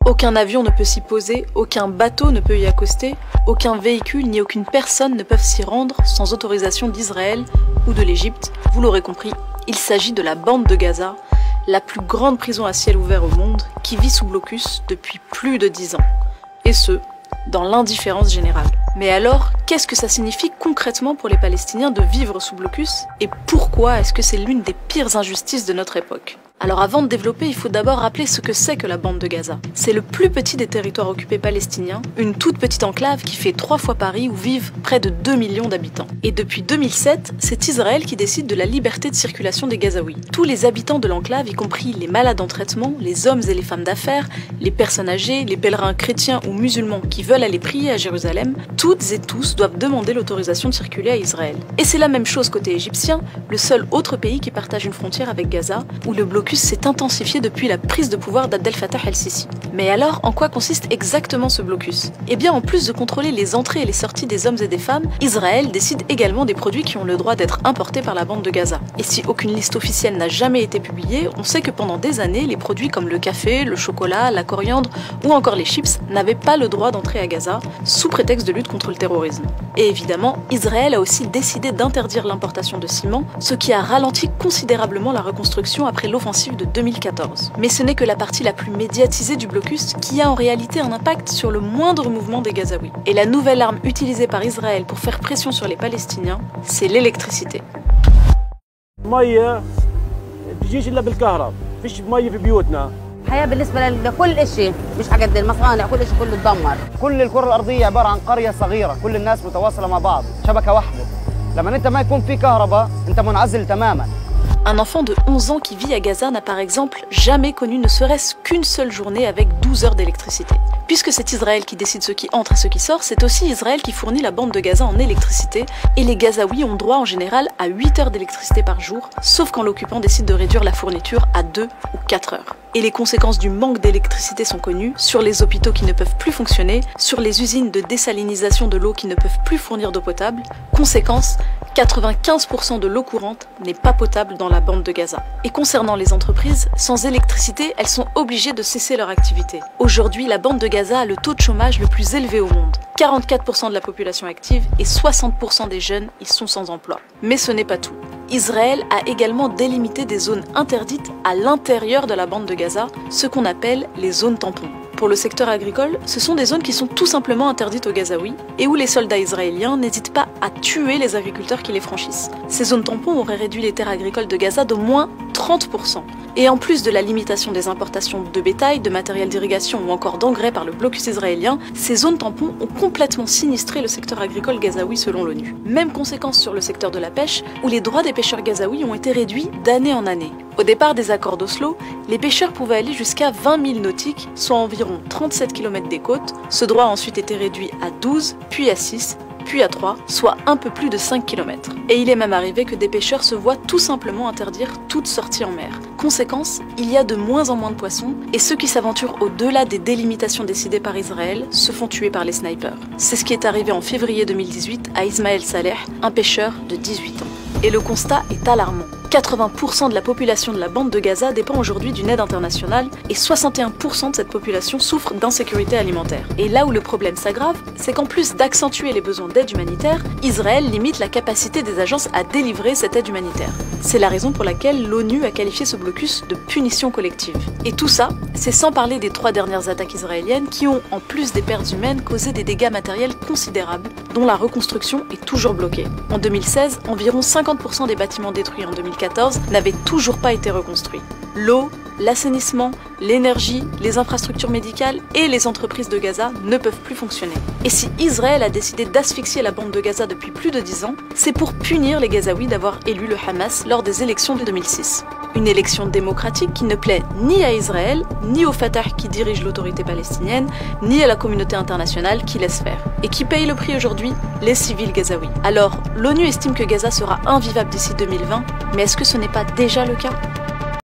Aucun avion ne peut s'y poser, aucun bateau ne peut y accoster, aucun véhicule ni aucune personne ne peuvent s'y rendre sans autorisation d'Israël ou de l'Égypte. Vous l'aurez compris, il s'agit de la bande de Gaza, la plus grande prison à ciel ouvert au monde, qui vit sous blocus depuis plus de 10 ans. Et ce, dans l'indifférence générale. Mais alors, qu'est-ce que ça signifie concrètement pour les Palestiniens de vivre sous blocus? Et pourquoi est-ce que c'est l'une des pires injustices de notre époque? Alors avant de développer, il faut d'abord rappeler ce que c'est que la bande de Gaza. C'est le plus petit des territoires occupés palestiniens, une toute petite enclave qui fait 3 fois Paris où vivent près de 2 millions d'habitants. Et depuis 2007, c'est Israël qui décide de la liberté de circulation des Gazaouis. Tous les habitants de l'enclave, y compris les malades en traitement, les hommes et les femmes d'affaires, les personnes âgées, les pèlerins chrétiens ou musulmans qui veulent aller prier à Jérusalem, toutes et tous doivent demander l'autorisation de circuler à Israël. Et c'est la même chose côté égyptien, le seul autre pays qui partage une frontière avec Gaza, où le blocus s'est intensifié depuis la prise de pouvoir d'Abdel Fattah el-Sisi. Mais alors, en quoi consiste exactement ce blocus? Eh bien, en plus de contrôler les entrées et les sorties des hommes et des femmes, Israël décide également des produits qui ont le droit d'être importés par la bande de Gaza. Et si aucune liste officielle n'a jamais été publiée, on sait que pendant des années, les produits comme le café, le chocolat, la coriandre ou encore les chips n'avaient pas le droit d'entrer à Gaza, sous prétexte de lutte contre le terrorisme. Et évidemment, Israël a aussi décidé d'interdire l'importation de ciment, ce qui a ralenti considérablement la reconstruction après l'offensive de 2014. Mais ce n'est que la partie la plus médiatisée du blocus qui a en réalité un impact sur le moindre mouvement des Gazaouis. Et la nouvelle arme utilisée par Israël pour faire pression sur les Palestiniens, c'est l'électricité. الحياة بالنسبة لكل شيء مش حق المصانع كل شيء كله تدمر. كل الكرة الأرضية عبارة عن قرية صغيرة، كل الناس متواصلة مع بعض، شبكة واحدة. لما أنت ما يكون في كهرباء أنت منعزل تماماً. Un enfant de 11 ans qui vit à Gaza n'a par exemple jamais connu ne serait-ce qu'une seule journée avec 12 heures d'électricité. Puisque c'est Israël qui décide ce qui entre et ce qui sort, c'est aussi Israël qui fournit la bande de Gaza en électricité, et les Gazaouis ont droit en général à 8 heures d'électricité par jour, sauf quand l'occupant décide de réduire la fourniture à 2 ou 4 heures. Et les conséquences du manque d'électricité sont connues, sur les hôpitaux qui ne peuvent plus fonctionner, sur les usines de désalinisation de l'eau qui ne peuvent plus fournir d'eau potable. Conséquence, 95% de l'eau courante n'est pas potable dans la bande de Gaza. Et concernant les entreprises, sans électricité, elles sont obligées de cesser leur activité. Aujourd'hui, la bande de Gaza a le taux de chômage le plus élevé au monde. 44% de la population active et 60% des jeunes y sont sans emploi. Mais ce n'est pas tout. Israël a également délimité des zones interdites à l'intérieur de la bande de Gaza, ce qu'on appelle les zones tampons. Pour le secteur agricole, ce sont des zones qui sont tout simplement interdites aux Gazaouis et où les soldats israéliens n'hésitent pas à tuer les agriculteurs qui les franchissent. Ces zones tampons auraient réduit les terres agricoles de Gaza d'au moins 30%. Et en plus de la limitation des importations de bétail, de matériel d'irrigation ou encore d'engrais par le blocus israélien, ces zones tampons ont complètement sinistré le secteur agricole gazaoui selon l'ONU. Même conséquence sur le secteur de la pêche, où les droits des pêcheurs gazaouis ont été réduits d'année en année. Au départ des accords d'Oslo, les pêcheurs pouvaient aller jusqu'à 20 000 nautiques, soit environ 37 km des côtes. Ce droit a ensuite été réduit à 12, puis à 6, puis à 3, soit un peu plus de 5 km. Et il est même arrivé que des pêcheurs se voient tout simplement interdire toute sortie en mer. Conséquence, il y a de moins en moins de poissons, et ceux qui s'aventurent au-delà des délimitations décidées par Israël se font tuer par les snipers. C'est ce qui est arrivé en février 2018 à Ismaël Saleh, un pêcheur de 18 ans. Et le constat est alarmant. 80% de la population de la bande de Gaza dépend aujourd'hui d'une aide internationale et 61% de cette population souffre d'insécurité alimentaire. Et là où le problème s'aggrave, c'est qu'en plus d'accentuer les besoins d'aide humanitaire, Israël limite la capacité des agences à délivrer cette aide humanitaire. C'est la raison pour laquelle l'ONU a qualifié ce blocus de punition collective. Et tout ça, c'est sans parler des 3 dernières attaques israéliennes qui ont, en plus des pertes humaines, causé des dégâts matériels considérables, dont la reconstruction est toujours bloquée. En 2016, environ 50% des bâtiments détruits en 2014 n'avaient toujours pas été reconstruits. L'eau, l'assainissement, l'énergie, les infrastructures médicales et les entreprises de Gaza ne peuvent plus fonctionner. Et si Israël a décidé d'asphyxier la bande de Gaza depuis plus de 10 ans, c'est pour punir les Gazaouis d'avoir élu le Hamas lors des élections de 2006. Une élection démocratique qui ne plaît ni à Israël, ni au Fatah qui dirige l'autorité palestinienne, ni à la communauté internationale qui laisse faire. Et qui paye le prix aujourd'hui? Les civils gazaouis. Alors, l'ONU estime que Gaza sera invivable d'ici 2020, mais est-ce que ce n'est pas déjà le cas?